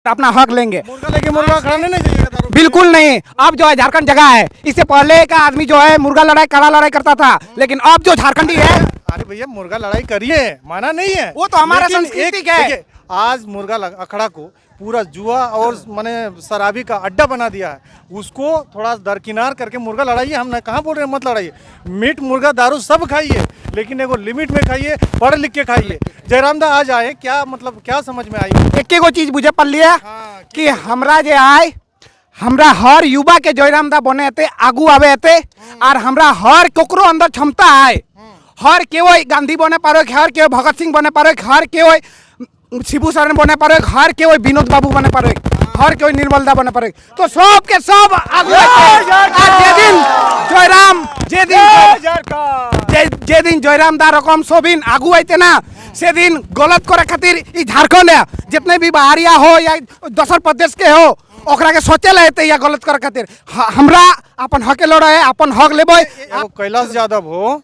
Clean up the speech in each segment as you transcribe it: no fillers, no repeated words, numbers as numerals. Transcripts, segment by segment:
अपना हक लेंगे। मुर्गा लेके मुर्गा खड़ा नहीं चाहिए। बिल्कुल नहीं। अब जो है झारखंड जगह है, इससे पहले का आदमी जो है मुर्गा लड़ाई कड़ा लड़ाई करता था, लेकिन अब जो झारखंडी है, अरे भैया मुर्गा लड़ाई करिए, माना नहीं है, वो तो हमारा लेकिन सांस्कृतिक एक- है। देखिए, आज मुर्गा अखड़ा को पूरा जुआ और माने शराबी का अड्डा बना दिया है। उसको थोड़ा दरकिनार करके मुर्गा लड़ाइए। हम कहाँ बोल रहे हैं मत लड़ाइए। मीट मुर्गा दारू सब खाइए, लेकिन एगो लिमिट में खाइए, पढ़ लिख के खाइए। जयराम दा आज आए, क्या मतलब क्या समझ में आई? एक को चीज मुझे पड़ लिया हाँ, कि हमरा जे आए, हमरा हर युवा के जयराम दा बने थे, आगू आवे थे, और हमरा हर कोकरो अंदर क्षमता है। हर के गांधी बने पारो, हर के भगत सिंह बने पारो, हर के शिबू सोरेन बने पारो, हर के विनोद बाबू बने पारो, हर के निर्मल दा बने पारो। तो सब के सब आगू जे दिन जयराम जे दिन जयराम दा रकम सोबिन आगू आते ना, से दिन गलत करे खातिर ई झारखंड है जितने भी बाहरिया हो या दोसर प्रदेश के हो, ओकरा के सोचे लेते या गलत करे खातिर हमरा अपन हक लड़ा है, अपन हक लेबे। कैलाश यादव हो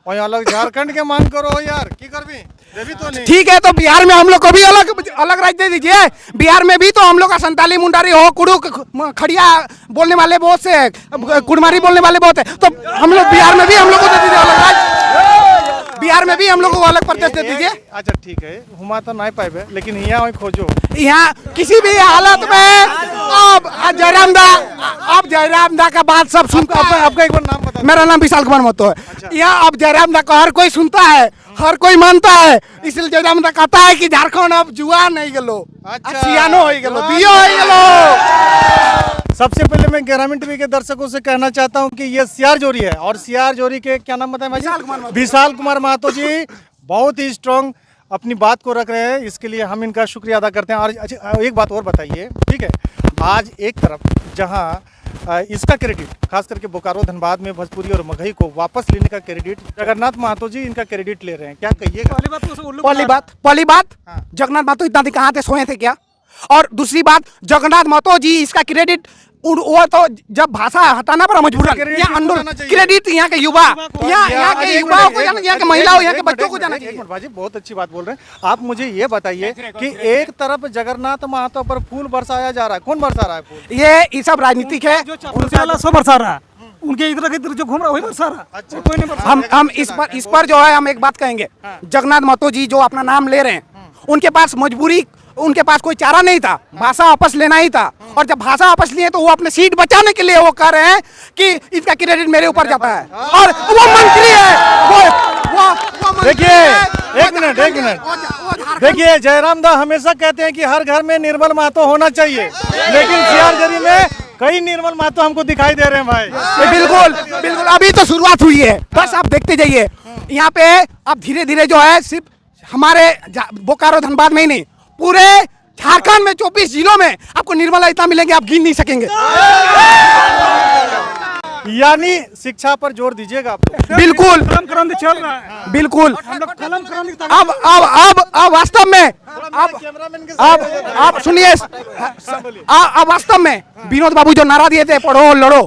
और अलग झारखंड के मांग करो यार, की करबी देवी तो नहीं। ठीक है, तो बिहार में हम लोग को भी अलग अलग राज्य दे दीजिए। बिहार में भी तो हम लोग का संताली मुंडारी हो, कुड़ू खड़िया बोलने वाले बहुत से, कुड़मारी बोलने वाले बहुत है, तो हम लोग बिहार में भी हम लोग को दे दीजिए अलग राज्य। बिहार में भी हम लोग को अलग प्रदेश दे दीजिए। अच्छा ठीक है, हुआ तो नहीं पाए, लेकिन यहाँ खोजो। यहाँ किसी भी हालत में अब जयराम दा का बात सब सुनता है। आपका एक बार नाम बता। मेरा नाम विशाल कुमार महतो है। यहाँ अब जयराम दा का हर कोई सुनता है, हर कोई मानता है, इसलिए जयराम दा कहता है कि झारखंड अब जुआ नहीं गेलो, सियानो हो गेलो, बियो हो गेलो। सबसे पहले मैं ग्रामीण टीवी के दर्शकों से कहना चाहता हूं कि ये सियार जोरी है, और सियार जोरी के क्या नाम बताएं भाई? विशाल कुमार महतो जी बहुत ही स्ट्रॉन्ग अपनी बात को रख रहे हैं, इसके लिए हम इनका शुक्रिया अदा करते हैं। और अच्छा एक बात और बताइए, ठीक है, आज एक तरफ जहां इसका क्रेडिट खास करके बोकारो धनबाद में भोजपुरी और मगही को वापस लेने का क्रेडिट जगन्नाथ महतो जी इनका क्रेडिट ले रहे हैं, क्या कहिएगा? पहली बात जगन्नाथ महतो इतना दिन कहाँ थे, सोए थे क्या? और दूसरी बात, जगन्नाथ महतो जी इसका क्रेडिट वो तो जब भाषा हटाना पड़ा मजबूरन, क्रेडिट यहाँ के युवा, यहाँ के युवाओं को जाना, यहाँ के महिलाओं, यहाँ के बच्चों को जाना चाहिए। भाजी बहुत अच्छी बात बोल रहे हैं आप। मुझे ये बताइए कि एक तरफ जगन्नाथ महतो पर फूल बरसाया जा रहा है, कौन बरसा रहा है फूल? ये सब राजनीतिक है, सब बरसा रहा है, उनके इधर जो घूम रहा है वही बरसा रहा है। अच्छा, कोई नहीं बरसा। हम इस पर जो है हम एक बात कहेंगे, जगन्नाथ महतो जी जो अपना नाम ले रहे हैं, उनके पास मजबूरी, उनके पास कोई चारा नहीं था, भाषा वापस लेना ही था। और जब भाषा वापस लिए तो वो अपने सीट बचाने के लिए वो कह रहे हैं कि इसका क्रेडिट मेरे ऊपर जाता है, और वो मंत्री है, वो देखिए एक मिनट देखिए, जयराम दा हमेशा कहते हैं कि हर घर में निर्मल महतो होना चाहिए, लेकिन सियारजरी में कई निर्मल महतो हमको दिखाई दे रहे हैं भाई। बिल्कुल अभी तो शुरुआत हुई है, बस आप देखते जाइए। यहाँ पे अब धीरे धीरे जो है सिर्फ हमारे बोकारो धनबाद में ही नहीं, पूरे झारखंड में 24 जिलों में आपको निर्मला इतना मिलेंगे, आप गिन नहीं सकेंगे। यानी शिक्षा पर जोर दीजिएगा आप लोग। बिल्कुल क्रांति चल रहा है, बिल्कुल। कलम क्रांति। अब वास्तव में आप सुनिए, अब वास्तव में विनोद बाबू जो नारा दिए थे पढ़ो लड़ो,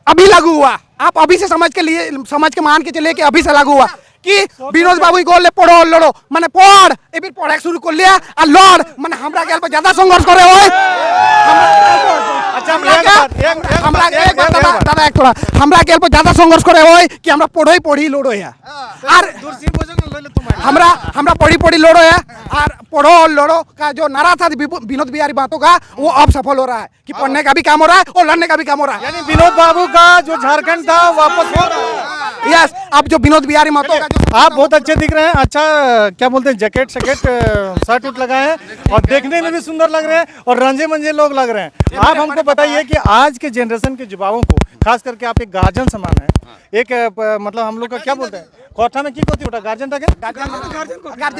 अभी लागू हुआ। आप अभी से समझ के मान के चलिए कि अभी से लागू हुआ कि विनोद बाबू को ले पढ़ो लड़ो, माने पढ़ ए भी पढ़े शुरू कर लिया और लड़, माने हमरा के पर ज्यादा संघर्ष करे होय। अच्छा हमरा के पर ज्यादा संघर्ष करे होय कि हमरा पढ़ी लड़ो है, और हमरा पढ़ी लड़ो है, और पढ़ो लड़ो का जो नारा था विनोद बिहारी महतो का, वो अब सफल हो रहा है कि पढ़ने का भी काम हो रहा है और लड़ने का भी काम हो रहा है। यानी विनोद बाबू का जो झारखंड था वापस हो रहा है। यस, अब जो विनोद बिहारी महतो का आप बहुत अच्छे दिख रहे हैं। अच्छा क्या बोलते हैं, जैकेट शर्ट उट लगाए हैं और देखने में भी सुंदर लग रहे हैं और रंजे मंजे लोग लग रहे हैं। आप हमको बताइए कि आज के जनरेशन के युवाओं को, खास करके आप एक गार्जियन समान है, एक मतलब हम लोग का क्या बोलते हैं, कोठा में की होती है गार्जियन था क्या,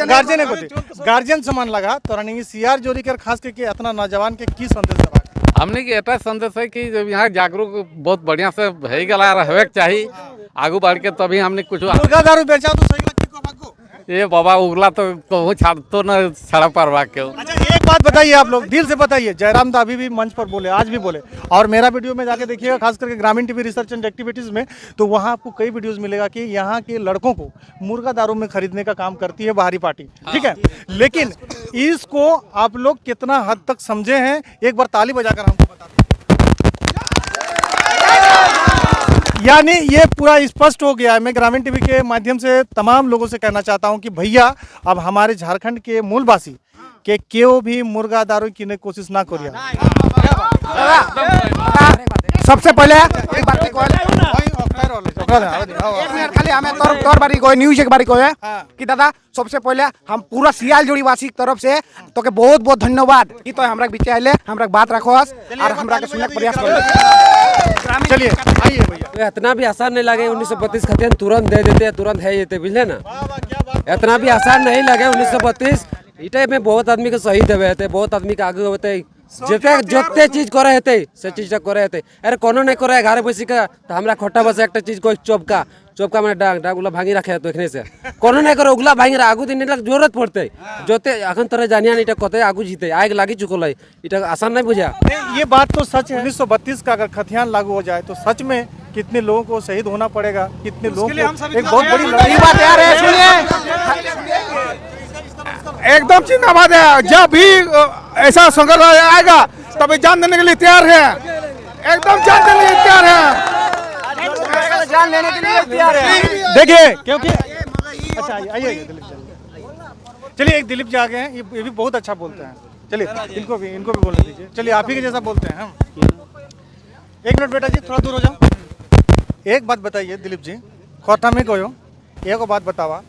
गार्जियन एक होती, गार्जियन समान लगा तो रनिंग सियार जोरी कर खास करके इतना नौजवान के की संदेश दबा? हमने की एटा संदेश है कि जब यहाँ जागरूक बहुत बढ़िया से है गला रहे चाहिए, आगू बढ़ के तभी हमने कुछ मुर्गा दारू बेचा तो सही लगती को आपको? ये बाबा उगला तो कहूँ छाड़ तो न छड़ा पारवा क्यों। अच्छा एक बात बताइए, आप लोग दिल से बताइए, जयराम दा अभी भी मंच पर बोले, आज भी बोले, और मेरा वीडियो में जाके देखिएगा, खास करके ग्रामीण टीवी रिसर्च एंड एक्टिविटीज में, तो वहाँ आपको कई वीडियोस मिलेगा कि यहाँ के लड़कों को मुर्गा दारू में खरीदने का काम करती है बाहरी पार्टी, ठीक है। लेकिन इसको आप लोग कितना हद तक समझे हैं, एक बार ताली बजाकर हमको बता दो। यानी ये पूरा स्पष्ट हो गया है। मैं ग्रामीण टीवी के माध्यम से तमाम लोगों से कहना चाहता हूं कि भैया अब हमारे झारखंड के मूलवासी के क्यों भी मुर्गा दारू की कोशिश ना करिए। सबसे पहले एक बात खाली हमें तोर बारी को न्यूज एक बारी को है कि दादा सबसे पहले हम पूरा सियाल जोड़ी वासी की तरफ से तो के बहुत बहुत धन्यवाद कि तो हमरा बीच आइले, हमरा बात रखो और हमरा के सुनने का प्रयास करो। चलिए आइए भैया। इतना भी आसान नहीं लगे 1932 खतियान तुरंत दे देते हैं, तुरंत है ये बुझले ना, इतना भी आसान नहीं लगे 1932 इटे में बहुत आदमी के शहीद हुए थे, बहुत आदमी के आगे होते जोते चीज करे हेते से चीज करे हेते। अरे कोनो नहीं करे घर बसी का तो हमरा खोटा बस एक चीज कोई चौका में डांग उगला भांगी रखे तो एखने से कोनो नहीं करे उगला भांगी आगू दिन जरूरत पड़ते जोते अखन तरह जानिया नहीं कते आगू जीते आग लागी चुकल है, इटा आसान नहीं बुझा। ये बात तो सच है, 1932 का अगर खतियान लागू हो जाए तो सच में कितने लोगों को शहीद होना पड़ेगा, कितने लोगों को एक बहुत बड़ी लड़ाई बात यार है, सुनिए एकदम चिंता बात है। जब भी ऐसा संघर्ष आएगा तभी जान देने के लिए तैयार है, एकदम जान देने के लिए तैयार है, जान लेने के लिए तैयार है। देखिए क्योंकि अच्छा आइए दिलीप जी, चलिए एक दिलीप जी आ गए हैं, ये भी बहुत अच्छा बोलते हैं, चलिए इनको भी बोलने दीजिए। चलिए आप ही के जैसा बोलते हैं हम। एक मिनट बेटा जी थोड़ा दूर हो जाओ। एक बात बताइए दिलीप जी, खोटा में कहो एगो बात बतावा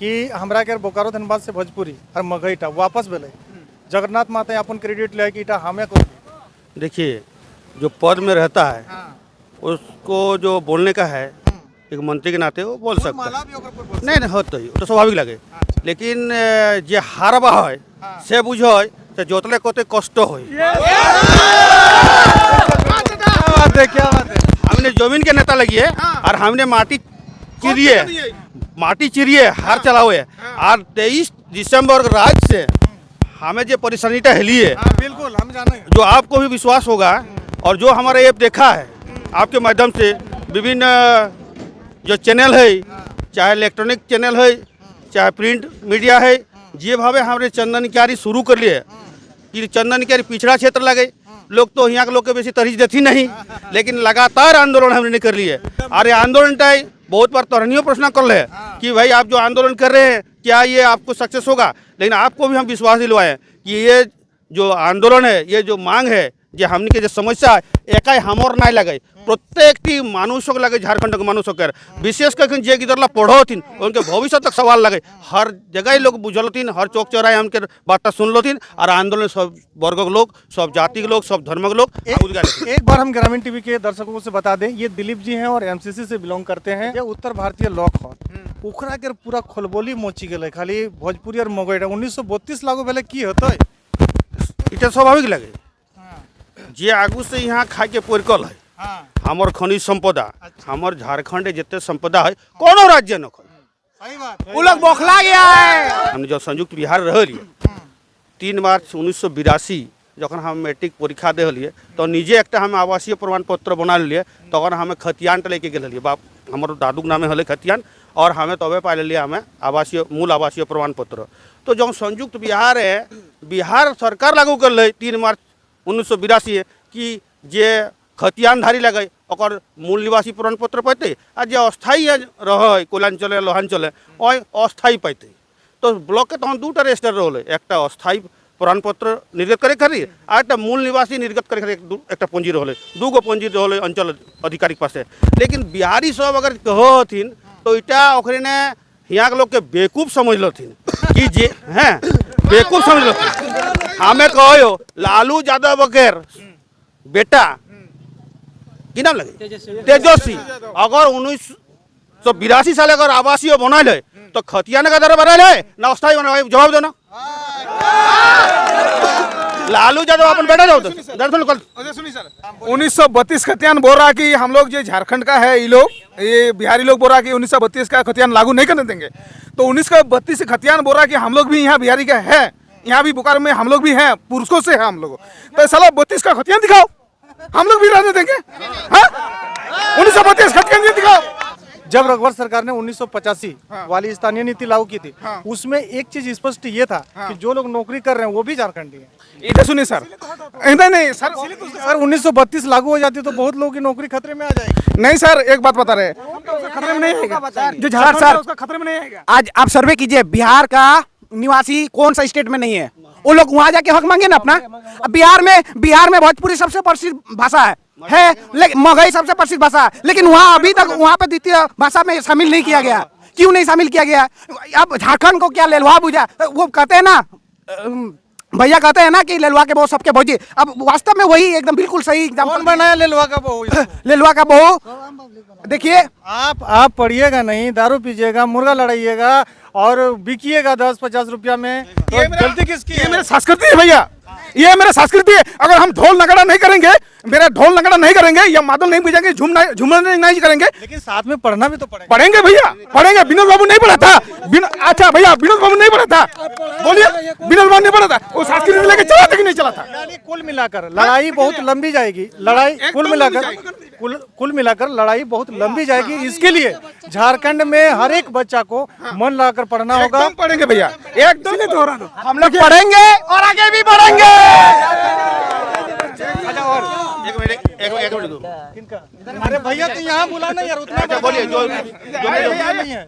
कि हमरा के बोकारो धनबाद से भोजपुरी और मगईटा वापस भेले, जगन्नाथ माता अपन क्रेडिट ले कि हमें को। देखिए जो पद में रहता है उसको जो बोलने का है एक मंत्री के नाते वो बोल सकता है, नहीं होता ही तो स्वाभाविक लगे। लेकिन जे हारबा है से बुझो से जोतले कोते कष्ट हो। क्या बात है, हमने जमीन के नेता लगी है और हमने माटी चिरिए हार चला हुए और 23 दिसंबर रात से हमें जो परेशानीटा हेली है बिल्कुल हम जाने जो आपको भी विश्वास होगा और जो हमारा ऐप देखा है आपके माध्यम से विभिन्न जो चैनल है, चाहे इलेक्ट्रॉनिक चैनल है चाहे प्रिंट मीडिया है, जे भावे हमारे चंदन क्यारी शुरू कर लिए कि चंदन क्यारी पिछड़ा क्षेत्र लगे, लोग तो यहाँ के लोग के बेसी तरजीह देती नहीं, लेकिन लगातार आंदोलन हमने कर लिए और ये आंदोलन टाइम बहुत बार तोहनियों प्रश्न कर रहे हैं कि भाई आप जो आंदोलन कर रहे हैं क्या ये आपको सक्सेस होगा। लेकिन आपको भी हम विश्वास दिलवाएं कि ये जो आंदोलन है, ये जो मांग है, जे हमने के जो समस्या है एकाई हमर नहीं लगे, प्रत्येक टी मानुषों के लगे, झारखंड के मानुषों के विशेष करके जे गिदरला पढ़ो थीन उनके भविष्य तक सवाल लगे, हर जगह लोग बुझल थीन, हर चौक चौराहे उनके बात सुन लो थीन और आंदोलन सब वर्ग के लोग, सब जाति के लोग, सब धर्म के लोग। एक बार हम ग्रामीण टीवी के दर्शकों से बता दें, ये दिलीप जी हैं और एमसीसी से बिलोंग करते हैं। ये उत्तर भारतीय लॉक हॉट उखड़ा के पूरा खोलबोली मोची गए, खाली भोजपुरी और मगईटा 1932 लागू भेले की होता इटा स्वाभाविक लगे जे आगू से यहाँ खाए के पोरकल है हमार खनिज संपदा, हमार झारखंड जितने संपदा है कोनो राज्य न वो लोग बौखला गया है। हमने जो संयुक्त बिहार रह लिए 3 मार्च 1982 जखन हम मैट्रिक परीक्षा दे लिए तो निजे एक हम आवासीय प्रमाण पत्र बना लिए, तक हमें खतियान लेके गए बाप हमारे दादू नामे हले खतियान और हमें तबे पाए लिए हमें मूल आवासीय प्रमाण पत्र। तो जो संयुक्त बिहार है, बिहार सरकार लागू कर ले 3 मार्च 1982 कि जे खतियानधारी लगे और मूल निवासी प्रमाण पत्र पाते और जो अस्थायी रहे कोयलांचल लोहांचल अस्थायी पाते। तो ब्लॉक के तहन 2टा रजिस्टर रहे, एक अस्थायी प्रमाण पत्र निर्गत करे खातिर और एक मूल निवासी निर्गत करे खातिर एक पंजी रहे, 2 गो पंजी रहे अंचल अधिकारी पास। लेकिन बिहारी सब अगर कहथिन तो इटा ओकरे ने यहाँ के लोग के बेवकूफ़ समझ लथिन कि जे हैं बेवकूफ़ समझ लथिन। हमें कहो लालू यादव बकेर बेटा की नाम लगे तेजस्वी, अगर 1982 साल अगर आवासीय बनल है तो खतियान का दर बनल है ना अस्थायी बनल है, जवाब दो ना। लालू यादव अपन बेटा जाओ दर्शन कर 1932 खतियान बोल रहा कि हम लोग जो झारखंड का है ये बिहारी लोग बोल रहा कि 1932 का खतियान लागू नहीं करने देंगे। तो 1932 खतियान बोल रहा कि हम लोग भी यहाँ बिहारी का है, यहाँ भी बोकारो में हम लोग भी हैं, पुरुषों से है हम लोग। तो साला 32 का खतियान दिखाओ, हम लोग भी रहने देंगे? 1932 खतियान दिखाओ। जब रघुवर सरकार ने 1985 वाली स्थानीय नीति लागू की थी, उसमें एक चीज स्पष्ट ये था कि जो लोग नौकरी कर रहे हैं वो भी झारखंडी हैं। इधर सुनिए सर, नहीं सर, अगर 1932 लागू हो जाती तो बहुत लोगों की नौकरी खतरे में आ जाएगी। नहीं सर, एक बात बता रहे खतरे में नहीं आएगा, जो झारखंड है उसका खतरे में नहीं आएगा। आज आप सर्वे कीजिए, बिहार का निवासी कौन सा स्टेट में नहीं है? वो लोग वहां जाके हक मांगे ना अपना। अब बिहार में भोजपुरी सबसे प्रसिद्ध भाषा है, लेकिन मगही सबसे प्रसिद्ध भाषा है, लेकिन वहाँ अभी तक वहाँ पे द्वितीय भाषा में शामिल नहीं किया गया। क्यों नहीं शामिल किया गया? अब झारखंड को क्या लेलवा बुझा? वो कहते हैं ना, भैया कहते हैं ना कि लेलवा के बहू सबके भौजी। अब वास्तव में वही एकदम बिल्कुल सही कौन बनाया लेलवा का बहू? लेलवा का बहू देखिए, आप पढ़िएगा नहीं, दारू पीजिएगा, मुर्गा लड़ाइएगा और बिकिएगा 10-50 रुपया में, तो गलती किसकी है? ये मेरी संस्कृति है भैया, ये मेरा संस्कृति है। अगर हम ढोल नगाड़ा नहीं करेंगे, मेरा ढोल नगाड़ा नहीं करेंगे या मादल नहीं बजाएंगे, झूमर नहीं करेंगे, लेकिन साथ में पढ़ना भी तो पड़ेगा। पढ़ेंगे भैया, पढ़ेंगे। विनोद बाबू नहीं पढ़ा था? अच्छा भैया, विनोद बाबू नहीं पढ़ा था? बोलिए, विनोद बाबू नहीं पढ़ा था? वो संस्कृति लेके चला था कि नहीं चला था? यानी कुल मिलाकर लड़ाई बहुत लंबी जाएगी। लड़ाई कुल मिलाकर लड़ाई बहुत लंबी जाएगी। इसके लिए झारखंड में हर एक बच्चा को मन लगाकर पढ़ना होगा। एकदम पढ़ेंगे भैया, एकदम नहीं दोहरा दो। हम लोग पढ़ेंगे और आगे भी बढ़ेंगे। अच्छा, और एक मिनट दो। अरे भैया तो यहाँ बुलाना यार, उतना बोलिए जो नहीं है।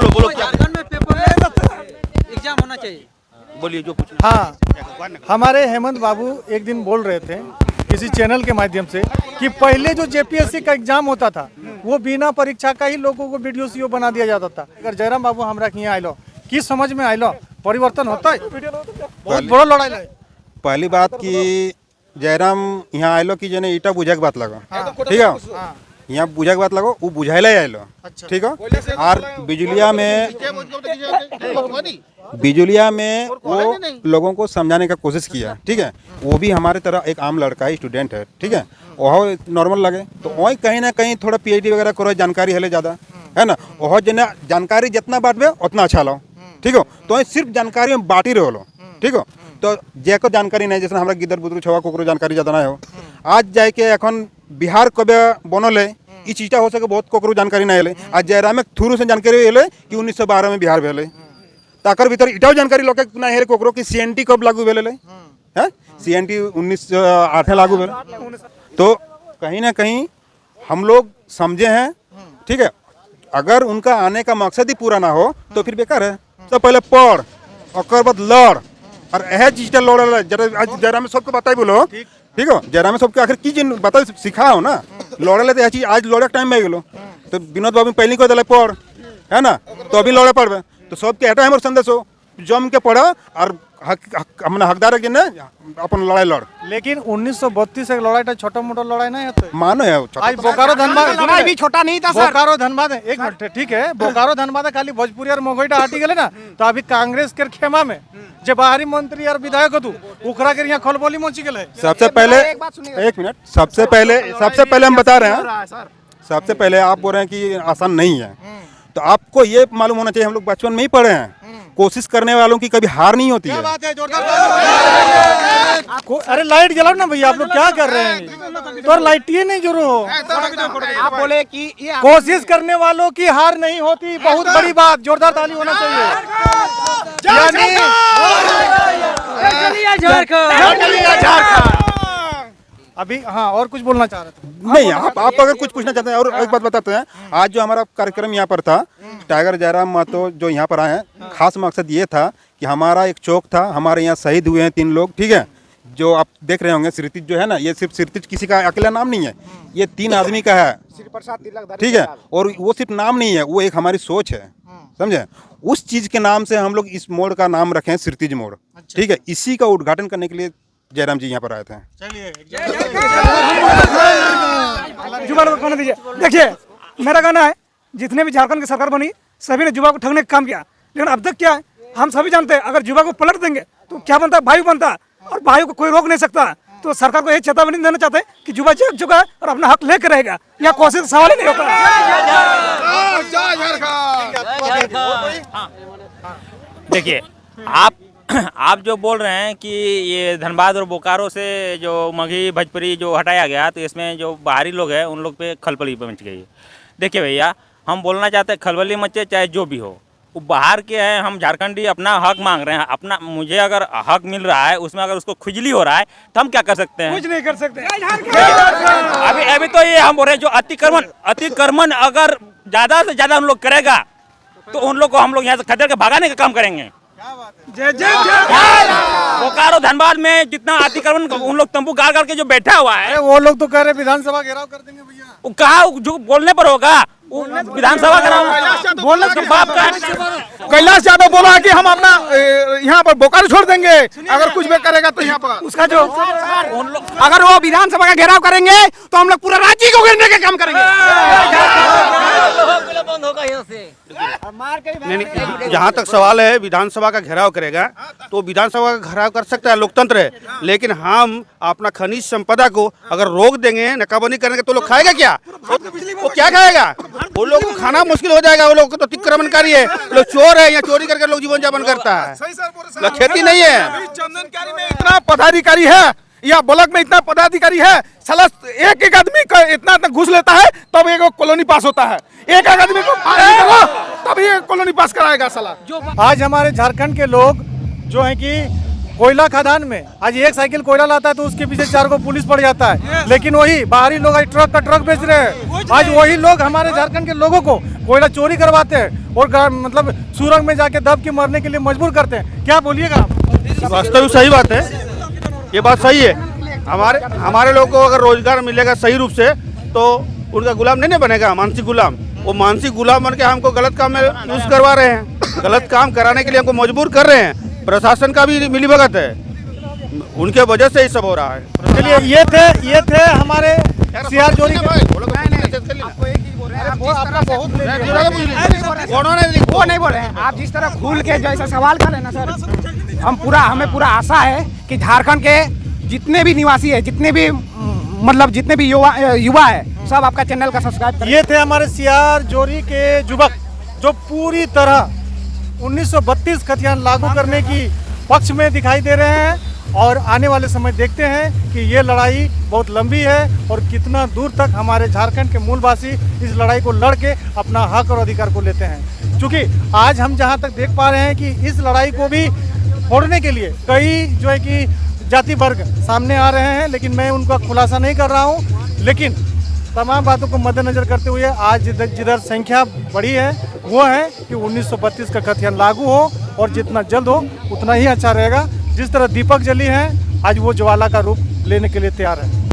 बोलो क्या एग्जाम होना चाहिए। बोलिए जो पूछना। हाँ, हमारे हेमंत बाबू एक दिन बोल रहे थे किसी चैनल के माध्यम से कि पहले जो जेपीएससी का एग्जाम होता था वो बिना परीक्षा का ही लोगों को वीडियो सीओ बना दिया जाता था। अगर जयराम बाबू हमरा के यहाँ आइलो, किस समझ में आइलो, परिवर्तन होता है? बहुत बड़ा लड़ाई है। पहली बात कि जयराम यहाँ आइलो कि जने ईटा बुझे के बात लगो, ठीक है? यहाँ बुझे के बात लगो, वो बुझाइले आइलो, ठीक है? और बिजुलिया में वो लोगों को समझाने का कोशिश किया, ठीक है? वो भी हमारे तरह एक आम लड़का है, स्टूडेंट है, ठीक है? वह नॉर्मल लगे तो वही कहीं ना कहीं थोड़ा पीएचडी वगैरह करो, जानकारी है ज़्यादा, है ना? वह जना जानकारी जितना बांटबे उतना अच्छा लो, ठीक हो? तो सिर्फ जानकारी में बांटी रहो लो, ठीक हो? तो जेको जानकारी नहीं, जैसे हमारा गिदर बुदरू छवा कोकरो जानकारी ज़्यादा नहीं हो, आज जाए के एखन बिहार कबे बनल ई चीज़टा हो सके बहुत कोकरो जानकारी नहीं है। आज जयराम थ्रू से जानकारी है कि 1912 में बिहार भेले, ताकर भीतर इटाও जानकारी लोग ना है कोकरो कि सीएनटी कब लागू भेले है, सीएनटी 1908 में लागू भेले। तो कहीं ना कहीं हम लोग समझे हैं, ठीक है? अगर उनका आने का मकसद ही पूरा ना हो तो फिर बेकार है। तो पहले पढ़ और बाद लड़, और यह चीज़ लड़ जयराम सबको बताई बोलो, ठीक हो? जयराम सबके आखिर की चीज बता सिखा हो ना, लड़े तो यह चीज आज लड़े टाइम में गलो। तो विनोद बाबू पहले कह दिले पढ़, है ना? तो अभी लड़े पड़े। तो सबके एटा हमारे संदेश हो, जम के पढ़ा और हमने हकदार के ना अपन लड़ाई लड़। लेकिन 1932 एक लड़ाई छोटा मोटा लड़ाई नहीं होता है। मानो है आज बोकारो धनबाद लड़ाई भी छोटा नहीं था सर। बोकारो धनबाद एक मिनट, ठीक है? बोकारो धनबाद खाली भोजपुरी और मगोईटा हटी गए ना, तो अभी कांग्रेस के खेमा में जो बाहरी मंत्री और विधायक तू उकरा के यहाँ खलबली मची गए। सबसे पहले एक मिनट, सबसे पहले हम बता रहे हैं, सबसे पहले आप बोल रहे हैं कि आसान नहीं है, तो आपको ये मालूम होना चाहिए, हम लोग बचपन में ही पढ़े हैं, कोशिश करने वालों की कभी हार नहीं होती है। बात है, जोरदार। अरे लाइट जलाओ ना भैया, आप लोग क्या कर रहे हैं? तो लाइट ही नहीं जरूर हो। आप बोले कि ये कोशिश करने वालों की हार नहीं होती, बहुत बड़ी बात, जोरदार ताली होना चाहिए। अभी हाँ, और कुछ बोलना चाह रहे थे? नहीं, आप अगर कुछ पूछना चाहते हैं और एक बात बताते हैं, आज जो हमारा कार्यक्रम यहाँ पर था, टाइगर जयराम महतो जो यहाँ पर आए हैं, खास मकसद ये था कि हमारा एक चौक था, हमारे यहाँ शहीद हुए हैं 3 लोग, ठीक है? जो आप देख रहे होंगे, सिरतिज जो है ना, ये सिर्फ सिरतिज किसी का अकेला नाम नहीं है, ये 3 आदमी का है, ठीक है? और वो सिर्फ नाम नहीं है, वो एक हमारी सोच है, समझे? उस चीज के नाम से हम लोग इस मोड़ का नाम रखे हैं सिरतिज मोड़, ठीक है? इसी का उद्घाटन करने के लिए जयराम जी यहाँ पर आए थे। जुबान को कहने दीजिए। देखिए, मेरा कहना है, जितने भी झारखंड की सरकार बनी सभी ने युवा को ठगने का काम किया, लेकिन अब तक क्या है हम सभी जानते हैं, अगर युवा को पलट देंगे तो क्या बनता है? वायु बनता है। और भाइयों को कोई रोक नहीं सकता। तो सरकार को ये चेतावनी देना चाहते हैं कि युवा जाग चुका है और अपना हक लेकर रहेगा, यह कोशिश सवाल ही नहीं होता। देखिए आप जो बोल रहे हैं कि ये धनबाद और बोकारो से जो मगही भोजपुरी जो हटाया गया, तो इसमें जो बाहरी लोग हैं उन लोग पे खलबली मच गई है। देखिए भैया, हम बोलना चाहते हैं खलबली मचे चाहे जो भी हो, वो बाहर के हैं, हम झारखंडी अपना हक मांग रहे हैं। अपना मुझे अगर हक मिल रहा है, उसमें अगर उसको खुजली हो रहा है तो हम क्या कर सकते हैं? कुछ नहीं कर सकते। अभी तो ये हम बोल रहे हैं, जो अतिक्रमण अगर ज़्यादा से ज़्यादा उन लोग करेगा तो उन लोग को हम लोग यहाँ से खदेड़ के भगाने का काम करेंगे। जय जय जय। बोकारो धनबाद में जितना अतिक्रमण उन लोग तंबू गाड़ के जो बैठा हुआ है, वो लोग तो कह रहे विधानसभा घेराव कर देंगे भैया। वो कहा जो बोलने पर होगा, वो विधानसभा का बोलने का बाप का। कैलाश यादव बोला कि हम अपना यहाँ पर बोकारो छोड़ देंगे अगर कुछ भी करेगा तो यहाँ पर उसका जो अगर वो विधानसभा का घेराव करेंगे तो हम लोग पूरा राज्य को घेरने का काम करेंगे। नहीं, जहाँ तक सवाल है विधानसभा का घेराव करेगा तो विधानसभा का घेराव कर सकता है, लोकतंत्र है। लेकिन हम अपना खनिज संपदा को अगर रोक देंगे, नाकाबंदी करेंगे तो लोग खाएगा क्या? वो क्या खाएगा? वो लोग को खाना मुश्किल हो जाएगा। वो लोग तो अतिक्रमणकारी है, लोग चोर है, या चोरी करके लोग जीवन यापन करता है, खेती नहीं है। चंदनकारी में इतना पदाधिकारी है या ब्लॉक में इतना पदाधिकारी है, साला एक आदमी का इतना घूस लेता है तब एक कॉलोनी पास होता है। एक आदमी को तभी कॉलोनी पास कराएगा साला। आज हमारे झारखंड के लोग जो है कि कोयला खदान में आज एक साइकिल कोयला लाता है तो उसके पीछे 4 को पुलिस पड़ जाता है। लेकिन वही बाहरी लोग आज ट्रक का ट्रक बेच रहे हैं। आज वही लोग हमारे झारखंड के लोगों को कोयला चोरी करवाते हैं और मतलब सुरंग में जाके दब के मरने के लिए मजबूर करते हैं। क्या बोलिएगा आप? वास्तव सही बात है, ये बात सही है। हमारे लोगों को अगर रोजगार मिलेगा सही रूप से तो उनका गुलाम नहीं बनेगा, मानसिक गुलाम। वो मानसिक गुलाम बन के हमको गलत काम में यूज करवा रहे हैं, गलत काम कराने के लिए हमको मजबूर कर रहे हैं। प्रशासन का भी मिलीभगत है, उनके वजह से ही सब हो रहा है। चलिए, ये थे हमारे सियार जोरी वो नहीं बोल रहे हैं। आप जिस तरह खुल के जैसा सवाल कर रहे हैं ना सर, हमें पूरा आशा है कि झारखंड के जितने भी निवासी है, जितने भी युवा है, सब आपका चैनल का सब्सक्राइब। ये थे हमारे सियार जोरी के युवक जो पूरी तरह 1932 खतियान लागू करने की पक्ष में दिखाई दे रहे हैं। और आने वाले समय देखते हैं कि ये लड़ाई बहुत लंबी है और कितना दूर तक हमारे झारखंड के मूलवासी इस लड़ाई को लड़ के अपना हक और अधिकार को लेते हैं। क्योंकि आज हम जहां तक देख पा रहे हैं कि इस लड़ाई को भी फोड़ने के लिए कई जो है कि जाति वर्ग सामने आ रहे हैं, लेकिन मैं उनका खुलासा नहीं कर रहा हूँ। लेकिन तमाम बातों को मद्देनजर करते हुए आज जिधर संख्या बढ़ी है वो है कि 1932 का खतियान लागू हो और जितना जल्द हो उतना ही अच्छा रहेगा। जिस तरह दीपक जली है, आज वो ज्वाला का रूप लेने के लिए तैयार है।